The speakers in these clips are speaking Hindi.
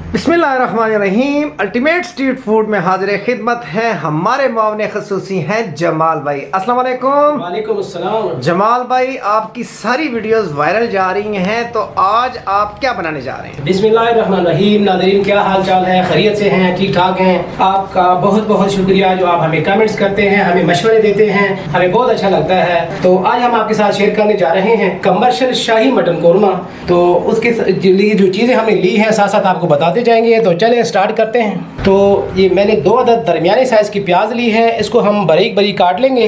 बिस्मिल्लाहिर्रहमानिर्रहीम। अल्टीमेट स्ट्रीट फूड में हाजिर खिदमत है हमारे मुआवन खसूसी हैं जमाल भाई। अस्सलाम वालेकुम। वालेकुम अस्सलाम। जमाल भाई, आपकी सारी वीडियोस वायरल जा रही हैं, तो आज आप क्या बनाने जा रहे हैं? बिस्मिल्लाहिर्रहमानिर्रहीम। नाज़रीन, क्या हाल चाल है? खैरियत से हैं? ठीक ठाक हैं? आपका बहुत बहुत शुक्रिया जो आप हमें कमेंट्स करते हैं, हमें मशवरे देते हैं, हमें बहुत अच्छा लगता है। तो आज हम आपके साथ शेयर करने जा रहे हैं कमर्शियल शाही मटन कोरमा। तो उसके लिए जो चीज़ें हमने ली हैं साथ साथ आपको बताते जाएंगे। तो चलें स्टार्ट करते हैं। तो ये मैंने 2 अदद दरमियाने साइज़ की प्याज ली है, इसको हम बारीक बारीक काट लेंगे।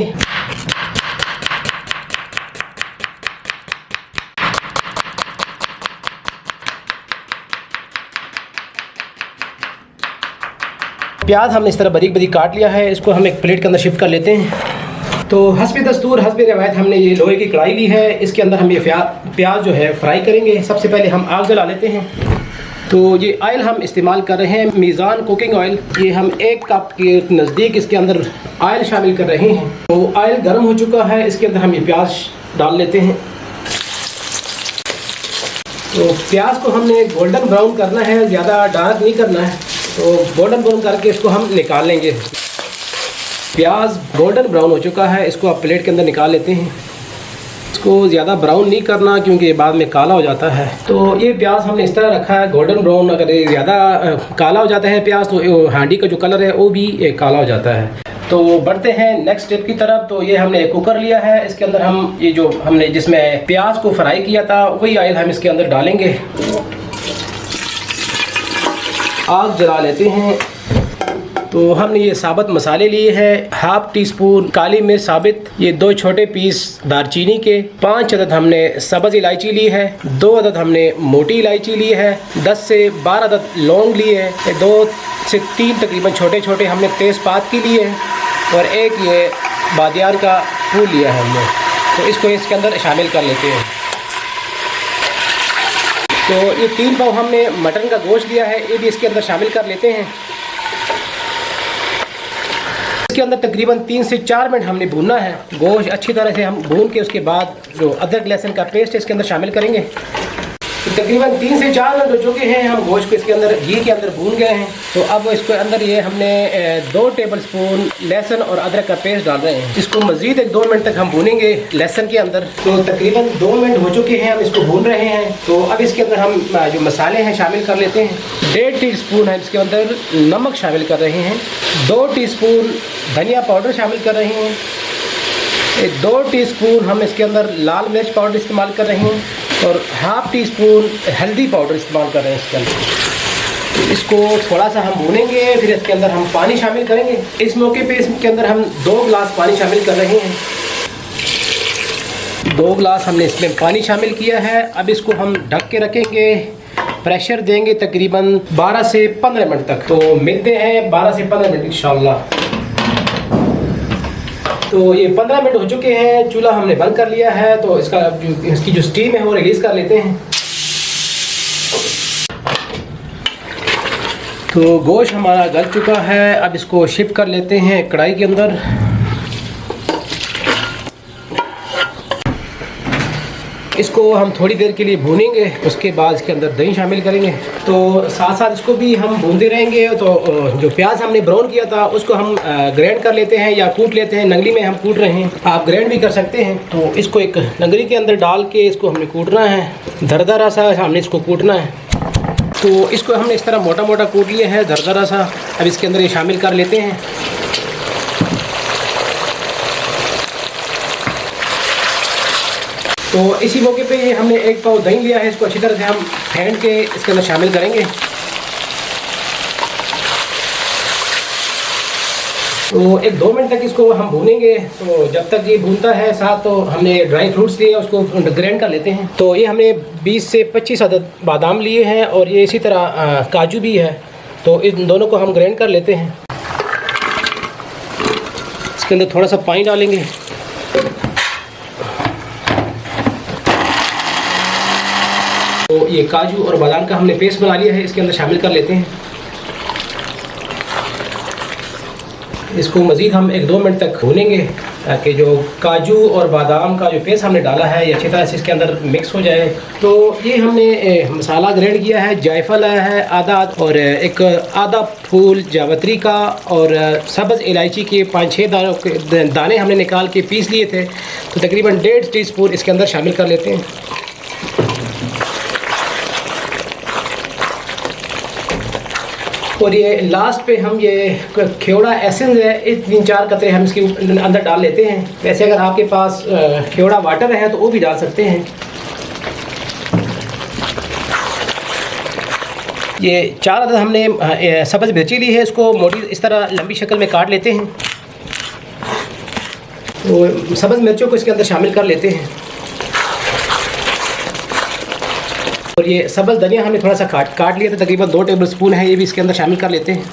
प्याज हमने इस तरह बारीक बारीक काट लिया है, इसको हम एक प्लेट के अंदर शिफ्ट कर लेते हैं। तो हस्बे दस्तूर हस्बे रिवायत हमने ये लोहे की कढ़ाई ली है, इसके अंदर हम ये प्याज जो है फ्राई करेंगे। सबसे पहले हम आग जला लेते हैं। तो ये ऑयल हम इस्तेमाल कर रहे हैं मीज़ान कुकिंग ऑयल। ये हम 1 कप के नज़दीक इसके अंदर ऑयल शामिल कर रहे हैं। तो ऑयल गर्म हो चुका है, इसके अंदर हम ये प्याज डाल लेते हैं। तो प्याज को हमने गोल्डन ब्राउन करना है, ज़्यादा डार्क नहीं करना है। तो गोल्डन ब्राउन करके इसको हम निकाल लेंगे। प्याज गोल्डन ब्राउन हो चुका है, इसको आप प्लेट के अंदर निकाल लेते हैं। इसको ज़्यादा ब्राउन नहीं करना क्योंकि ये बाद में काला हो जाता है। तो ये प्याज हमने इस तरह रखा है गोल्डन ब्राउन। अगर ये ज़्यादा काला हो जाता है प्याज तो हांडी का जो कलर है वो भी काला हो जाता है। तो बढ़ते हैं नेक्स्ट स्टेप की तरफ। तो ये हमने कुकर लिया है, इसके अंदर हम ये जो हमने जिसमें प्याज को फ्राई किया था वही ऑयल हम इसके अंदर डालेंगे। आग जला लेते हैं। तो हमने ये साबुत मसाले लिए हैं, 1/2 टीस्पून काली मिर्च साबित, ये 2 छोटे पीस दारचीनी के, 5 अदद हमने सब्ज़ इलायची ली है, 2 अदद हमने मोटी इलायची ली है, 10 से 12 अदद लौंग लिए है, 2 से 3 तकरीबन छोटे छोटे हमने तेज़पात की लिए है और एक ये बादियान का फूल लिया है हमने। तो इसको इसके अंदर शामिल कर लेते हैं। तो ये 3 पाव हमने मटन का गोश्त लिया है, ये भी इसके अंदर शामिल कर लेते हैं। इसके अंदर तकरीबन 3 से 4 मिनट हमने भूनना है। गोश्त अच्छी तरह से हम भून के उसके बाद जो अदरक लहसुन का पेस्ट है इसके अंदर शामिल करेंगे। तो तकरीबन 3 से 4 मिनट हो चुके हैं, हम गोश्त को इसके अंदर घी के अंदर भून गए हैं। तो अब इसके अंदर ये हमने 2 टेबलस्पून लहसुन और अदरक का पेस्ट डाल रहे हैं। इसको मज़ीद 1-2 मिनट तक हम भूनेंगे लहसुन के अंदर। तो तकरीबन 2 मिनट हो चुके हैं, हम इसको भून रहे हैं। तो अब इसके अंदर हम जो मसाले हैं शामिल कर लेते हैं। 1.5 टीस्पून हम इसके अंदर नमक शामिल कर रहे हैं, 2 टीस्पून धनिया पाउडर शामिल कर रहे हैं, 2 टीस्पून हम इसके अंदर लाल मिर्च पाउडर इस्तेमाल कर रहे हैं और 1/2 टीस्पून हल्दी पाउडर इस्तेमाल कर रहे हैं इसके अंदर। तो इसको थोड़ा सा हम भूनेंगे, फिर इसके अंदर हम पानी शामिल करेंगे। इस मौके पे इसके अंदर हम 2 गिलास पानी शामिल कर रहे हैं। 2 गिलास हमने इसमें पानी शामिल किया है। अब इसको हम ढक के रखेंगे, प्रेशर देंगे तकरीबन 12 से 15 मिनट तक। तो मिलते हैं 12 से 15 मिनट इंशाल्लाह। तो ये 15 मिनट हो चुके हैं, चूल्हा हमने बंद कर लिया है। तो इसकी जो स्टीम है वो रिलीज़ कर लेते हैं। तो गोश्त हमारा गल चुका है, अब इसको शिफ्ट कर लेते हैं कढ़ाई के अंदर। इसको हम थोड़ी देर के लिए भूनेंगे, उसके बाद इसके अंदर दही शामिल करेंगे। तो साथ साथ इसको भी हम भूनते रहेंगे। तो जो प्याज हमने ब्राउन किया था उसको हम ग्राइंड कर लेते हैं या कूट लेते हैं। नंगली में हम कूट रहे हैं, आप ग्राइंड भी कर सकते हैं। तो इसको एक नंगली के अंदर डाल के इसको हमने कूटना है, दरदरा सा हमने इसको कूटना है। तो इसको हमने इस तरह मोटा मोटा कूट लिया है, दरदरा सा। अब इसके अंदर ये शामिल कर लेते हैं। तो इसी मौके पे ये हमने 1 पाव दही लिया है, इसको अच्छी तरह से हम फेंट के इसके अंदर शामिल करेंगे। तो 1-2 मिनट तक इसको हम भूनेंगे। तो जब तक ये भूनता है साथ, तो हमने ड्राई फ्रूट्स लिए उसको ग्राइंड कर लेते हैं। तो ये हमने 20 से 25 अदद बादाम लिए हैं और ये इसी तरह काजू भी है। तो इन दोनों को हम ग्राइंड कर लेते हैं। इसके अंदर थोड़ा सा पानी डालेंगे। तो ये काजू और बादाम का हमने पेस्ट बना लिया है, इसके अंदर शामिल कर लेते हैं। इसको मज़ीद हम 1-2 मिनट तक भूनेंगे। ताकि जो काजू और बादाम का जो पेस्ट हमने डाला है ये अच्छी तरह से इसके अंदर मिक्स हो जाए। तो ये हमने मसाला ग्राइंड किया है, जायफल है आधा और एक आधा फूल जावित्री का और सब्ज़ इलायची के 5-6 दाने हमने निकाल के पीस लिए थे। तो तकरीबन 1.5 टीस्पून इसके अंदर शामिल कर लेते हैं। और ये लास्ट पे हम ये खेवड़ा एसेंस है, 3-4 कतरे हम इसके अंदर डाल लेते हैं। वैसे अगर आपके पास खेवड़ा वाटर है तो वो भी डाल सकते हैं। ये 4 अदद हमने सब्ज़ मिर्ची ली है, इसको मोटी इस तरह लंबी शक्ल में काट लेते हैं। तो सब्ज़ मिर्चों को इसके अंदर शामिल कर लेते हैं। और ये सब्ज़ धनिया हमने थोड़ा सा काट लिया था, तकरीबन 2 टेबल स्पून है, ये भी इसके अंदर शामिल कर लेते हैं।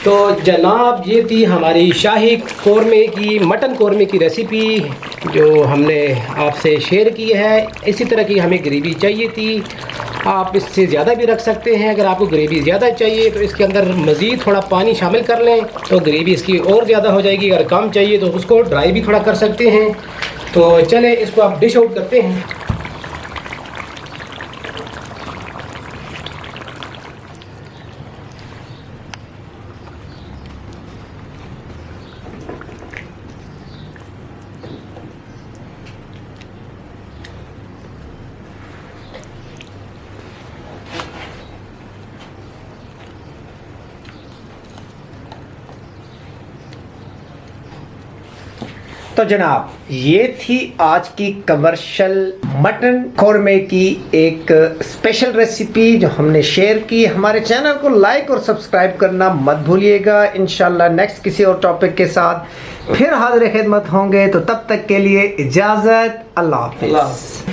तो जनाब ये थी हमारी शाही कौरमे की, मटन कौरमे की रेसिपी जो हमने आपसे शेयर की है। इसी तरह की हमें ग्रेवी चाहिए थी, आप इससे ज़्यादा भी रख सकते हैं। अगर आपको ग्रेवी ज़्यादा चाहिए तो इसके अंदर मज़ीद थोड़ा पानी शामिल कर लें तो ग्रेवी इसकी और ज़्यादा हो जाएगी। अगर कम चाहिए तो उसको ड्राई भी थोड़ा कर सकते हैं। तो चलें इसको आप डिश आउट करते हैं। तो जनाब ये थी आज की कमर्शियल मटन कौरमे की एक स्पेशल रेसिपी जो हमने शेयर की। हमारे चैनल को लाइक और सब्सक्राइब करना मत भूलिएगा। इंशाल्लाह नेक्स्ट किसी और टॉपिक के साथ फिर हाजिर खिदमत होंगे। तो तब तक के लिए इजाज़त, अल्लाह हाफ़िज़।